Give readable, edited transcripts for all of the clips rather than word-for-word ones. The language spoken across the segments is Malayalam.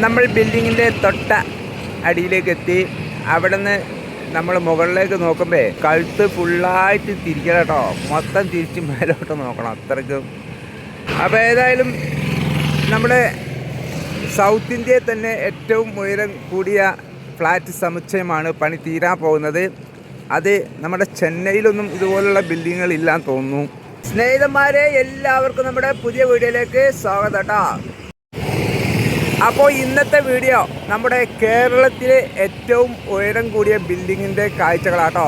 നമ്മൾ ബിൽഡിങ്ങിൻ്റെ തൊട്ട അടിയിലേക്ക് എത്തി. അവിടെ നിന്ന് നമ്മൾ മുകളിലേക്ക് നോക്കുമ്പോൾ കഴുത്ത് ഫുള്ളായിട്ട് തിരിക്കണം കേട്ടോ. മൊത്തം തിരിച്ച് മേലോട്ട് നോക്കണം അത്രയ്ക്കും. അപ്പോൾ ഏതായാലും നമ്മുടെ സൗത്ത് ഇന്ത്യയിൽ തന്നെ ഏറ്റവും ഉയരം കൂടിയ ഫ്ലാറ്റ് സമുച്ചയമാണ് പണി തീരാൻ പോകുന്നത്. അത് നമ്മുടെ ചെന്നൈയിലൊന്നും ഇതുപോലുള്ള ബിൽഡിങ്ങുകൾ ഇല്ലാന്ന് തോന്നുന്നു. സ്നേഹിതന്മാരെ, എല്ലാവർക്കും നമ്മുടെ പുതിയ വീഡിയോയിലേക്ക് സ്വാഗതം കേട്ടോ. അപ്പോൾ ഇന്നത്തെ വീഡിയോ നമ്മുടെ കേരളത്തിലെ ഏറ്റവും ഉയരം കൂടിയ ബിൽഡിങ്ങിൻ്റെ കാഴ്ചകളാട്ടോ.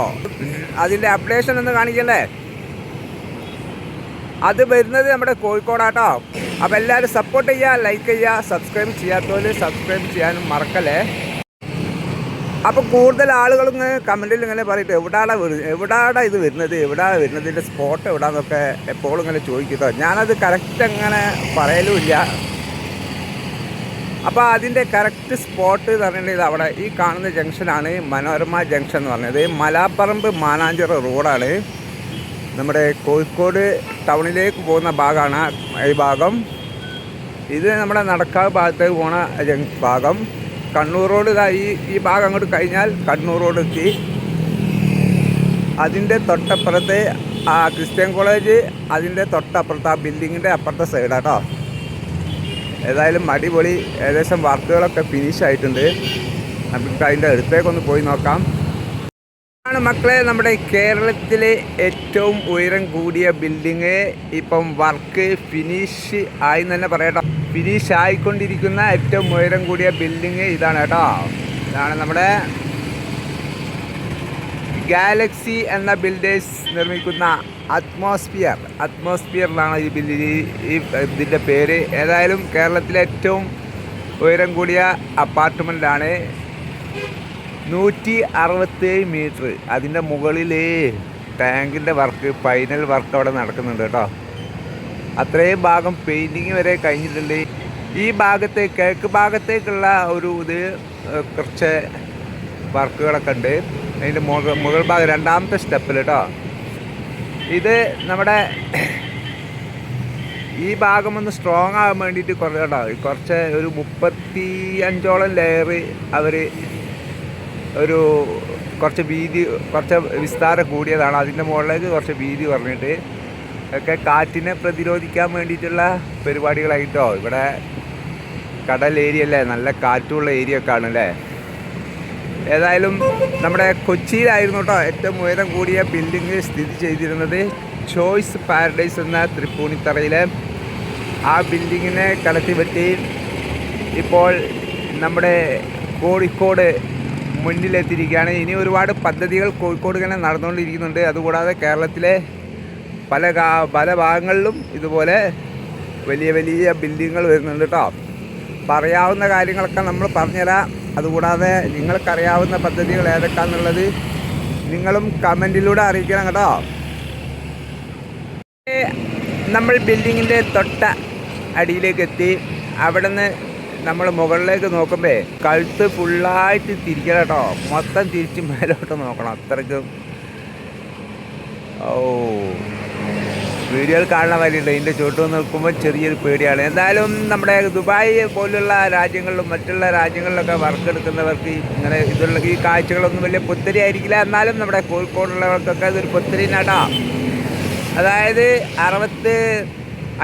അതിൻ്റെ അപ്ഡേഷൻ ഒന്ന് കാണിക്കണ്ടേ? അത് വരുന്നത് നമ്മുടെ കോഴിക്കോടാട്ടോ. അപ്പോൾ എല്ലാവരും സപ്പോർട്ട് ചെയ്യുക, ലൈക്ക് ചെയ്യുക, സബ്സ്ക്രൈബ് ചെയ്യാത്തവർ സബ്സ്ക്രൈബ് ചെയ്യാനും മറക്കല്ലേ. അപ്പോൾ കൂടുതൽ ആളുകളും കമൻറ്റിൽ ഇങ്ങനെ പറയട്ടെ, എവിടാടാ ഇത് വരുന്നത്, എവിടാണ് വരുന്നത്, ഇതിൻ്റെ സ്പോട്ട് എവിടാന്നൊക്കെ എപ്പോഴും ഇങ്ങനെ ചോദിക്കുമോ. ഞാനത് കറക്റ്റ് അങ്ങനെ പറയലുമില്ല. അപ്പോൾ അതിൻ്റെ കറക്റ്റ് സ്പോട്ട് എന്ന് പറഞ്ഞിട്ടുണ്ടെങ്കിൽ അവിടെ ഈ കാണുന്ന ജംഗ്ഷനാണ് മനോരമ ജംഗ്ഷൻ എന്ന് പറഞ്ഞത്. മലാപ്പറമ്പ് മാനാഞ്ചിറ റോഡാണ്. നമ്മുടെ കോഴിക്കോട് ടൗണിലേക്ക് പോകുന്ന ഭാഗമാണ് ഈ ഭാഗം. ഇത് നമ്മുടെ നടക്കാവ് ഭാഗത്തേക്ക് പോണ ഭാഗം. കണ്ണൂർ റോഡ് ഈ ഭാഗം അങ്ങോട്ട് കഴിഞ്ഞാൽ കണ്ണൂർ റോഡ് എത്തി. അതിൻ്റെ തൊട്ടപ്പുറത്ത് ക്രിസ്ത്യൻ കോളേജ്, അതിൻ്റെ തൊട്ടപ്പുറത്ത് ആ ബിൽഡിങ്ങിൻ്റെ അപ്പുറത്തെ സൈഡാട്ടോ. ഏതായാലും അടിപൊളി. ഏകദേശം വർക്കുകളൊക്കെ ഫിനിഷ് ആയിട്ടുണ്ട്. നമുക്ക് അതിൻ്റെ അടുത്തേക്കൊന്ന് പോയി നോക്കാം. ആണ് മക്കളെ നമ്മുടെ കേരളത്തിലെ ഏറ്റവും ഉയരം കൂടിയ ബിൽഡിങ്. ഇപ്പം വർക്ക് ഫിനിഷ് ആയി തന്നെ പറയട്ടോ. ഫിനിഷ് ആയിക്കൊണ്ടിരിക്കുന്ന ഏറ്റവും ഉയരം കൂടിയ ബിൽഡിങ് ഇതാണ് കേട്ടോ. ഇതാണ് നമ്മുടെ ഗാലക്സി എന്ന ബിൽഡേഴ്സ് നിർമ്മിക്കുന്ന അറ്റ്മോസ്ഫിയറിലാണ് ഇതിൻ്റെ പേര്. ഏതായാലും കേരളത്തിലെ ഏറ്റവും ഉയരം കൂടിയ അപ്പാർട്ട്മെൻറ്റാണ്. 167 മീറ്റർ. അതിൻ്റെ മുകളിൽ ടാങ്കിൻ്റെ വർക്ക്, ഫൈനൽ വർക്ക് അവിടെ നടക്കുന്നുണ്ട് കേട്ടോ. അത്രയും ഭാഗം പെയിൻറ്റിങ് വരെ കഴിഞ്ഞിട്ടുണ്ട്. ഈ കിഴക്ക് ഭാഗത്തേക്കുള്ള ഇത് കുറച്ച് വർക്കുകളൊക്കെ ഉണ്ട്. അതിൻ്റെ മുകൾ ഭാഗം രണ്ടാമത്തെ സ്റ്റെപ്പിൽ കേട്ടോ. ഇത് നമ്മുടെ ഈ ഭാഗം ഒന്ന് സ്ട്രോങ് ആകാൻ വേണ്ടിയിട്ട് കുറച്ച് ഒരു 35ഓളം ലെയർ അവർ കുറച്ച് വിസ്താരം കൂടിയതാണ്. അതിൻ്റെ മുകളിലേക്ക് കുറച്ച് വീതി പറഞ്ഞിട്ട് ഒക്കെ കാറ്റിനെ പ്രതിരോധിക്കാൻ വേണ്ടിയിട്ടുള്ള പരിപാടികളായിട്ടോ. ഇവിടെ കടൽ ഏരിയ അല്ലേ, നല്ല കാറ്റുള്ള ഏരിയ ഒക്കെ ആണല്ലേ. ഏതായാലും നമ്മുടെ കൊച്ചിയിലായിരുന്നു കേട്ടോ ഏറ്റവും ഉയരം കൂടിയ ബിൽഡിങ് സ്ഥിതി ചെയ്തിരുന്നത്. ചോയ്സ് പാരഡൈസ് എന്ന തൃപ്പൂണിത്തറയിലെ ആ ബിൽഡിങ്ങിനെ കടത്തിപ്പറ്റി ഇപ്പോൾ നമ്മുടെ കോഴിക്കോട് മുന്നിലെത്തിയിരിക്കുകയാണ്. ഇനി ഒരുപാട് പദ്ധതികൾ കോഴിക്കോട് ഇങ്ങനെ നടന്നുകൊണ്ടിരിക്കുന്നുണ്ട്. അതുകൂടാതെ കേരളത്തിലെ പല ഭാഗങ്ങളിലും ഇതുപോലെ വലിയ വലിയ ബിൽഡിങ്ങുകൾ വരുന്നുണ്ട് കേട്ടോ. പറയാവുന്ന കാര്യങ്ങളൊക്കെ നമ്മൾ പറഞ്ഞുതരാം. അതുകൂടാതെ നിങ്ങൾക്കറിയാവുന്ന പദ്ധതികൾ ഏതൊക്കെയാണെന്നുള്ളത് നിങ്ങളും കമൻറ്റിലൂടെ അറിയിക്കണം കേട്ടോ. നമ്മൾ ബിൽഡിങ്ങിൻ്റെ തൊട്ട അടിയിലേക്ക് എത്തി. അവിടെ നിന്ന് നമ്മൾ മുകളിലേക്ക് നോക്കുമ്പോൾ കഴുത്ത് ഫുള്ളായിട്ട് തിരിക്കണം കേട്ടോ. മൊത്തം തിരിച്ച് മേലോട്ട് നോക്കണം അത്രയ്ക്കും. വീഡിയോയിൽ കാണുന്ന വരെയുണ്ട്. ഇതിൻ്റെ ചുവട്ട് നിൽക്കുമ്പോൾ ചെറിയൊരു പേടിയാണ്. എന്തായാലും നമ്മുടെ ദുബായ് പോലുള്ള രാജ്യങ്ങളിലും മറ്റുള്ള രാജ്യങ്ങളിലൊക്കെ വർക്ക് എടുക്കുന്നവർക്ക് ഇങ്ങനെ ഈ കാഴ്ചകളൊന്നും വലിയ പുത്തരി ആയിരിക്കില്ല. എന്നാലും നമ്മുടെ കോഴിക്കോടുള്ളവർക്കൊക്കെ ഇതൊരു പുത്തരി നടാ. അതായത്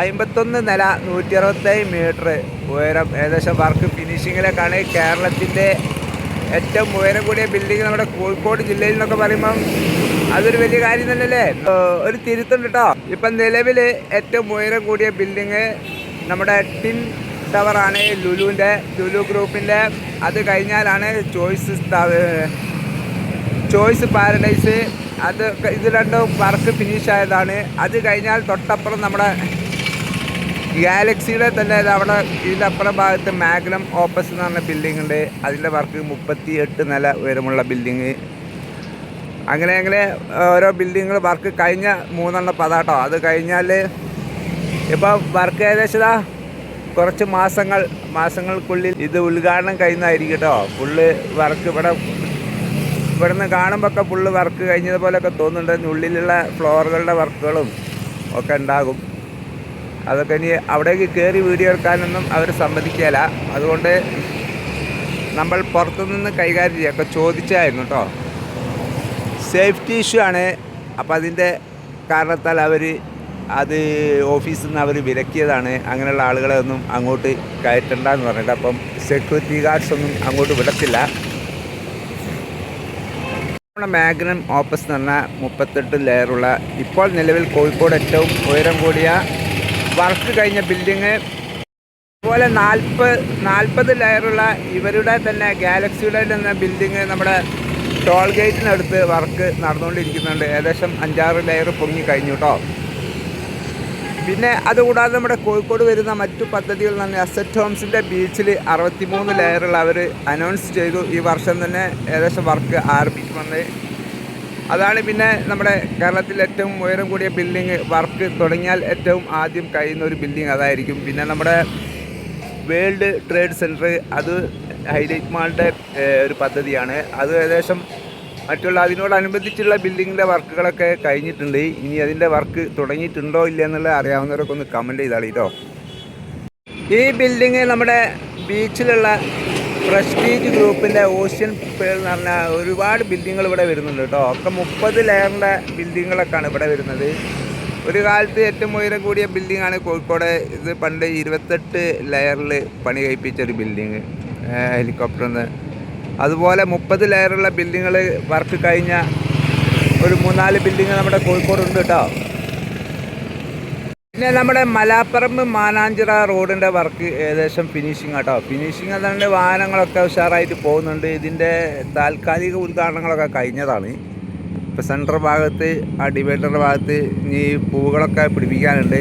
51 നില 167 മീറ്റർ ഉയരം. ഏകദേശം വർക്ക് ഫിനിഷിങ്ങിലേക്കാണ്. കേരളത്തിൻ്റെ ഏറ്റവും ഉയരം കൂടിയ ബിൽഡിങ് നമ്മുടെ കോഴിക്കോട് ജില്ലയിൽ നിന്നൊക്കെ പറയുമ്പം അതൊരു വലിയ കാര്യം തന്നെയല്ലേ. ഒരു തിരുത്തുണ്ട് കേട്ടോ. ഇപ്പം നിലവിൽ ഏറ്റവും ഉയരം കൂടിയ ബിൽഡിങ് നമ്മുടെ ടിൻ ടവറാണ്, ലുലു ഗ്രൂപ്പിൻ്റെ. അത് കഴിഞ്ഞാലാണ് ചോയ്സ് പാരഡൈസ്. ഇത് രണ്ടും വർക്ക് ഫിനിഷ് ആയതാണ്. അത് കഴിഞ്ഞാൽ തൊട്ടപ്പുറം നമ്മുടെ ഗാലക്സിയുടെ തന്നെ അവിടെ ഇതിൻ്റെ അപ്പുറം ഭാഗത്ത് മാഗ്നം ഓപ്പസ് എന്ന് പറഞ്ഞ ബിൽഡിംഗ് ഉണ്ട്. അതിൻ്റെ വർക്ക് 38 നില ഉയരമുള്ള ബിൽഡിങ്. അങ്ങനെ ഓരോ ബിൽഡിങ്ങുകൾ വർക്ക് കഴിഞ്ഞ 3 പതാട്ടോ. അത് കഴിഞ്ഞാൽ ഇപ്പോൾ വർക്ക് ഏകദേശം കുറച്ച് മാസങ്ങൾക്കുള്ളിൽ ഇത് ഉദ്ഘാടനം കഴിയുന്നതായിരിക്കും കേട്ടോ. ഫുള്ള് വർക്ക് ഇവിടെ നിന്ന് കാണുമ്പോൾ ഫുള്ള് വർക്ക് കഴിഞ്ഞതുപോലെയൊക്കെ തോന്നുന്നുണ്ട്. ഉള്ളിലുള്ള ഫ്ലോറുകളുടെ വർക്കുകളും ഒക്കെ ഉണ്ടാകും. അതൊക്കെ ഇനി അവിടേക്ക് കയറി വീഡിയോ എടുക്കാനൊന്നും അവർ സമ്മതിക്കില്ല. അതുകൊണ്ട് നമ്മൾ പുറത്തുനിന്ന് കൈകാര്യം ചെയ്യുക ചോദിച്ചായിരുന്നു കേട്ടോ. സേഫ്റ്റി ഇഷ്യൂ ആണ്. അപ്പോൾ അതിൻ്റെ കാരണത്താൽ അവർ അത് ഓഫീസിൽ നിന്ന് അവർ വിലക്കിയതാണ്. അങ്ങനെയുള്ള ആളുകളെ ഒന്നും അങ്ങോട്ട് കയറ്റണ്ടെന്ന് പറഞ്ഞിട്ട്. അപ്പം സെക്യൂരിറ്റി ഗാർഡ്സ് ഒന്നും അങ്ങോട്ട് വിടത്തില്ല. നമ്മുടെ മാഗ്നം ഓപ്പസ് എന്ന് പറഞ്ഞാൽ 38 ലെയറുള്ള ഇപ്പോൾ നിലവിൽ കോഴിക്കോട് ഏറ്റവും ഉയരം കൂടിയ വർക്ക് കഴിഞ്ഞ ബിൽഡിങ്. അതുപോലെ 40 ലെയറുള്ള ഇവരുടെ തന്നെ ഗാലക്സിയുടെ എന്ന ബിൽഡിങ് നമ്മുടെ ടോൾ ഗേറ്റിനടുത്ത് വർക്ക് നടന്നുകൊണ്ടിരിക്കുന്നുണ്ട്. ഏകദേശം 5-6 ലെയർ പൊങ്ങി കഴിഞ്ഞു കേട്ടോ. പിന്നെ അതുകൂടാതെ നമ്മുടെ കോഴിക്കോട് വരുന്ന മറ്റു പദ്ധതികൾ തന്നെ അസറ്റ് ഹോംസിൻ്റെ ബീച്ചിൽ 63 ലെയറുള്ള അവർ അനൗൺസ് ചെയ്തു. ഈ വർഷം തന്നെ ഏകദേശം വർക്ക് ആരംഭിക്കുമെന്ന്. അതാണ് പിന്നെ നമ്മുടെ കേരളത്തിൽ ഏറ്റവും ഉയരം കൂടിയ ബിൽഡിങ്. വർക്ക് തുടങ്ങിയാൽ ഏറ്റവും ആദ്യം കഴിയുന്ന ഒരു ബിൽഡിങ് അതായിരിക്കും. പിന്നെ നമ്മുടെ വേൾഡ് ട്രേഡ് സെൻറ്റർ, അത് ഹൈലൈറ്റ് മാളിൻ്റെ ഒരു പദ്ധതിയാണ്. അത് ഏകദേശം മറ്റുള്ള അതിനോടനുബന്ധിച്ചുള്ള ബിൽഡിങ്ങിൻ്റെ വർക്കുകളൊക്കെ കഴിഞ്ഞിട്ടുണ്ട്. ഇനി അതിൻ്റെ വർക്ക് തുടങ്ങിയിട്ടുണ്ടോ ഇല്ല എന്നുള്ളത് അറിയാവുന്നവരൊക്കെ ഒന്ന് കമൻറ്റ് ചെയ്താൽ കേട്ടോ. ഈ ബിൽഡിങ് നമ്മുടെ ബീച്ചിലുള്ള പ്രസ്റ്റീജ് ഗ്രൂപ്പിൻ്റെ ഓഷ്യൻ പേൾ എന്ന് പറഞ്ഞാൽ ഒരുപാട് ബിൽഡിങ്ങുകൾ ഇവിടെ വരുന്നുണ്ട് കേട്ടോ. ഒക്കെ 30 ലെയറിൻ്റെ ബിൽഡിങ്ങുകളൊക്കെയാണ് ഇവിടെ വരുന്നത്. ഒരു കാലത്ത് ഏറ്റവും ഉയരം കൂടിയ ബിൽഡിങ്ങാണ് കോഴിക്കോട്. ഇത് പണ്ട് 28 ലെയറിൽ പണി കഴിപ്പിച്ചൊരു ബിൽഡിങ് ഹെലികോപ്റ്ററിന്ന്. അതുപോലെ 30 ലെയറുള്ള ബിൽഡിങ്ങുകൾ വർക്ക് കഴിഞ്ഞ ഒരു 3-4 ബിൽഡിങ് നമ്മുടെ കോഴിക്കോടുണ്ട് കേട്ടോ. പിന്നെ നമ്മുടെ മലാപ്പറമ്പ് മാനാഞ്ചിറ റോഡിൻ്റെ വർക്ക് ഏകദേശം ഫിനിഷിങ് കേട്ടോ. ഫിനിഷിങ് അതുകൊണ്ട് വാഹനങ്ങളൊക്കെ ഉഷാറായിട്ട് പോകുന്നുണ്ട്. ഇതിൻ്റെ താൽക്കാലിക ഉദ്ഘാടനങ്ങളൊക്കെ കഴിഞ്ഞതാണ്. ഇപ്പോൾ സെൻട്രൽ ഭാഗത്ത് ആ ഡിവൈഡറിൻ്റെ ഭാഗത്ത് ഇനി പൂവുകളൊക്കെ പിടിപ്പിക്കാനുണ്ട്.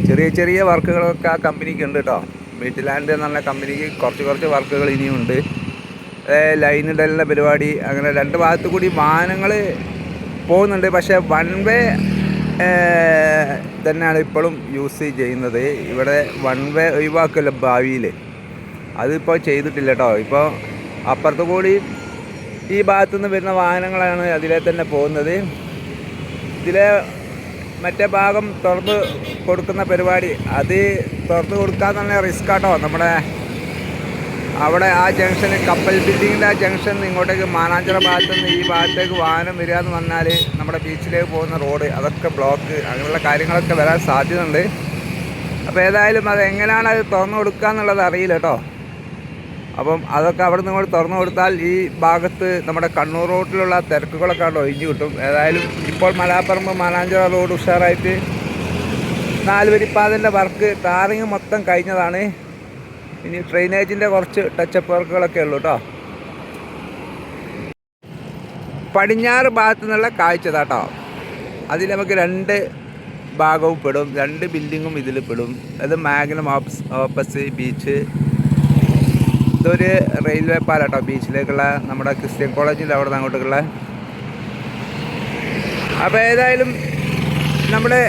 ചെറിയ ചെറിയ വർക്കുകളൊക്കെ ആ കമ്പനിക്ക് ഉണ്ട് കേട്ടോ. വീട്ടിലാൻഡ് എന്നുള്ള കമ്പനിക്ക് കുറച്ച് വർക്കുകൾ ഇനിയുണ്ട്. ലൈനിടലിൻ്റെ പരിപാടി, അങ്ങനെ 2 ഭാഗത്തു കൂടി വാഹനങ്ങൾ പോകുന്നുണ്ട്. പക്ഷേ വൺ വേ തന്നെയാണ് ഇപ്പോഴും യൂസ് ചെയ്യുന്നത്. ഇവിടെ വൺ വേ ഒഴിവാക്കല്ലോ ഭാവിയിൽ, അതിപ്പോൾ ചെയ്തിട്ടില്ല കേട്ടോ. ഇപ്പോൾ അപ്പുറത്തു കൂടി ഈ ഭാഗത്തുനിന്ന് വരുന്ന വാഹനങ്ങളാണ് അതിലെ തന്നെ പോകുന്നത്. ഇതിലെ മറ്റേ ഭാഗം തുറന്ന് കൊടുക്കുന്ന പരിപാടി, അത് തുറന്ന് കൊടുക്കാൻ തന്നെ റിസ്ക് ആട്ടോ. നമ്മുടെ അവിടെ ആ ജംഗ്ഷന് കപ്പൽ ബിൽഡിങ്ങിൻ്റെ ആ ജംഗ്ഷൻ ഇങ്ങോട്ടേക്ക് മാനാഞ്ചിറ ഭാഗത്തു നിന്ന് ഈ ഭാഗത്തേക്ക് വാഹനം വരിക എന്ന് പറഞ്ഞാൽ നമ്മുടെ ബീച്ചിലേക്ക് പോകുന്ന റോഡ് അതൊക്കെ ബ്ലോക്ക്, അങ്ങനെയുള്ള കാര്യങ്ങളൊക്കെ വരാൻ സാധ്യതയുണ്ട്. അപ്പോൾ ഏതായാലും അത് എങ്ങനെയാണ് അത് തുറന്നു കൊടുക്കുക എന്നുള്ളത് അറിയില്ല കേട്ടോ. അപ്പം അതൊക്കെ അവിടെ നിന്ന് ഇങ്ങോട്ട് തുറന്നു കൊടുത്താൽ ഈ ഭാഗത്ത് നമ്മുടെ കണ്ണൂർ റോഡിലുള്ള തിരക്കുകളൊക്കെ അവിടെ ഒഴിഞ്ഞു കിട്ടും. ഏതായാലും ഇപ്പോൾ മലാപ്പറമ്പ് മാനാഞ്ചിറ റോഡ് ഉഷാറായിട്ട് 4 വരിപ്പാതിൻ്റെ വർക്ക് ടാറിങ് മൊത്തം കഴിഞ്ഞതാണ്. ഇനി ഡ്രെയിനേജിൻ്റെ കുറച്ച് ടച്ചപ്പ് വർക്കുകളൊക്കെ ഉള്ളൂ കേട്ടോ. പടിഞ്ഞാറ് ഭാഗത്തു നിന്നുള്ള കാഴ്ച കേട്ടോ. അതിൽ നമുക്ക് 2 ഭാഗവും പെടും, 2 ബിൽഡിങ്ങും ഇതിൽ പെടും. അത് മാഗ്നം ഓപ്പസ് ബീച്ച്. ഇതൊരു റെയിൽവേ പാലം കേട്ടോ, ബീച്ചിലേക്കുള്ള നമ്മുടെ ക്രിസ്ത്യൻ കോളേജിൻ്റെ അവിടെ നിന്ന് അങ്ങോട്ടേക്കുള്ള. അപ്പോൾ ഏതായാലും നമ്മുടെ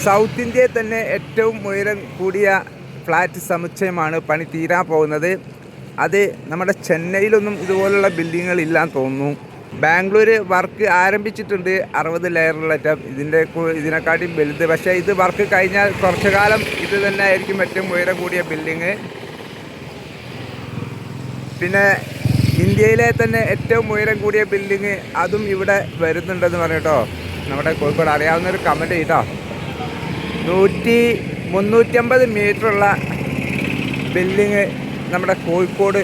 സൗത്ത് ഇന്ത്യയിൽ തന്നെ ഏറ്റവും ഉയരം കൂടിയ ഫ്ലാറ്റ് സമുച്ചയമാണ് പണി തീരാൻ പോകുന്നത്. അത് നമ്മുടെ ചെന്നൈയിലൊന്നും ഇതുപോലുള്ള ബിൽഡിങ്ങുകൾ ഇല്ലാന്ന് തോന്നുന്നു. ബാംഗ്ലൂർ വർക്ക് ആരംഭിച്ചിട്ടുണ്ട് 60 ലെയറുള്ള ഇതിനെക്കാട്ടിയും വലുത്. പക്ഷേ ഇത് വർക്ക് കഴിഞ്ഞാൽ കുറച്ചു കാലം ഇത് തന്നെ ആയിരിക്കും ഏറ്റവും ഉയരം കൂടിയ ബിൽഡിങ്. പിന്നെ ഇന്ത്യയിലെ തന്നെ ഏറ്റവും ഉയരം കൂടിയ ബിൽഡിങ് അതും ഇവിടെ വരുന്നുണ്ടെന്ന് പറഞ്ഞിട്ടോ. നമ്മുടെ കോഴിക്കോട് അറിയാവുന്നൊരു കമൻറ്റ് ചെയ്തോ. 350 മീറ്ററുള്ള ബിൽഡിങ് നമ്മുടെ കോഴിക്കോട്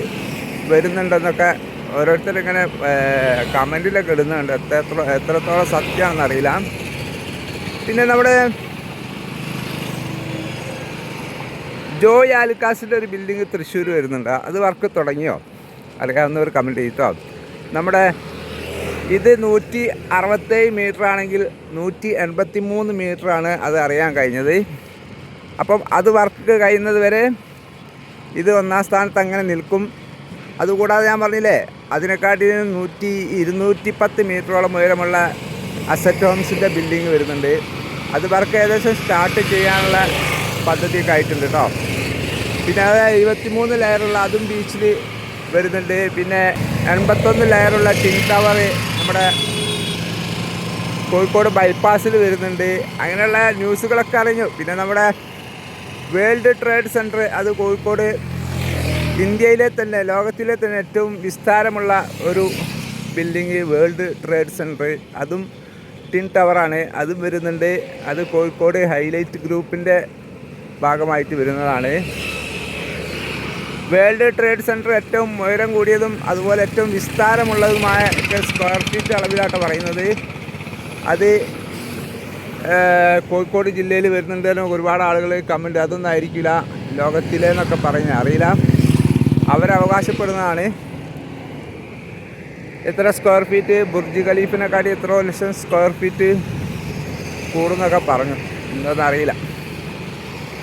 വരുന്നുണ്ടെന്നൊക്കെ ഓരോരുത്തരിങ്ങനെ കമൻറ്റിലൊക്കെ ഇടുന്നുണ്ട്. എത്രത്തോളം സത്യമാണെന്നറിയില്ല. പിന്നെ നമ്മുടെ ജോയ് ആലുക്കാസിൻ്റെ ഒരു ബിൽഡിങ് തൃശ്ശൂർ വരുന്നുണ്ട്. അത് വർക്ക് തുടങ്ങിയോ അറിയാവുന്നവർ കമൻറ്റ് ചെയ്തോ. നമ്മുടെ ഇത് 167 മീറ്റർ ആണെങ്കിൽ 183 മീറ്ററാണ് അത് അറിയാൻ കഴിഞ്ഞത്. അപ്പം അത് വർക്ക് കഴിയുന്നത് വരെ ഇത് 1ാം സ്ഥാനത്ത് അങ്ങനെ നിൽക്കും. അതുകൂടാതെ ഞാൻ പറഞ്ഞില്ലേ അതിനെക്കാട്ടി 210 മീറ്ററോളം ഉയരമുള്ള അസറ്റ് ഹോംസിൻ്റെ ബിൽഡിങ് വരുന്നുണ്ട്. അത് വർക്ക് ഏകദേശം സ്റ്റാർട്ട് ചെയ്യാനുള്ള പദ്ധതിയൊക്കെ ആയിട്ടുണ്ട് കേട്ടോ. പിന്നെ അത് 73 ലെയറുള്ള അതും ബീച്ചിൽ വരുന്നുണ്ട്. പിന്നെ 81 ലെയറുള്ള ടിൻ ടവർ നമ്മുടെ കോഴിക്കോട് ബൈപ്പാസിൽ വരുന്നുണ്ട്. അങ്ങനെയുള്ള ന്യൂസുകളൊക്കെ അറിഞ്ഞു. പിന്നെ നമ്മുടെ വേൾഡ് ട്രേഡ് സെൻറ്റർ അത് കോഴിക്കോട് ഇന്ത്യയിലെ തന്നെ ലോകത്തിലെ തന്നെ ഏറ്റവും വിസ്താരമുള്ള ഒരു ബിൽഡിങ് വേൾഡ് ട്രേഡ് സെൻറ്റർ, അതും ടിൻ ടവറാണ്. അതും വരുന്നുണ്ട്. അത് കോഴിക്കോട് ഹൈലൈറ്റ് ഗ്രൂപ്പിൻ്റെ ഭാഗമായിട്ട് വരുന്നതാണ്. വേൾഡ് ട്രേഡ് സെൻറ്റർ ഏറ്റവും ഉയരം കൂടിയതും അതുപോലെ ഏറ്റവും വിസ്താരമുള്ളതുമായ സ്ക്വയർ ഫീറ്റ് അളവിലാട്ടോ പറയുന്നത്. അത് കോഴിക്കോട് ജില്ലയിൽ വരുന്നുണ്ടെന്ന് ഒരുപാട് ആളുകൾ കമൻറ്റ്, അതൊന്നും ആയിരിക്കില്ല ലോകത്തിലെന്നൊക്കെ പറയുന്നത്, അറിയില്ല, അവരവകാശപ്പെടുന്നതാണ്. എത്ര സ്ക്വയർ ഫീറ്റ് ബുർജ് ഖലീഫിനെക്കാട്ടി എത്രയോ ലക്ഷം സ്ക്വയർ ഫീറ്റ് കൂടുന്നൊക്കെ പറഞ്ഞു, എന്താണെന്ന് അറിയില്ല.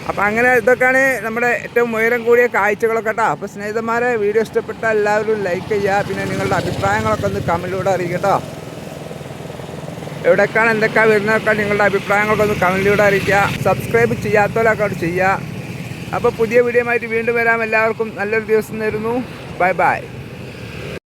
അപ്പോൾ അങ്ങനെ ഇതൊക്കെയാണ് നമ്മുടെ ഏറ്റവും ഉയരം കൂടിയ കാഴ്ചകളൊക്കെ കേട്ടോ. അപ്പോൾ സ്നേഹിതന്മാരെ, വീഡിയോ ഇഷ്ടപ്പെട്ടാൽ എല്ലാവരും ലൈക്ക് ചെയ്യുക. പിന്നെ നിങ്ങളുടെ അഭിപ്രായങ്ങളൊക്കെ ഒന്ന് കമൻറ്റിലൂടെ അറിയിക്കട്ടോ. എവിടേക്കാണ് എന്തൊക്കെയാണ് വരുന്നതൊക്കെ നിങ്ങളുടെ അഭിപ്രായങ്ങളൊക്കെ ഒന്ന് കമൻറ്റിലൂടെ അറിയിക്കുക. സബ്സ്ക്രൈബ് ചെയ്യാത്തവരൊക്കെ അവിടെ ചെയ്യുക. അപ്പോൾ പുതിയ വീഡിയോ ആയിട്ട് വീണ്ടും വരാം. എല്ലാവർക്കും നല്ലൊരു ദിവസം നേരുന്നു. Bye bye.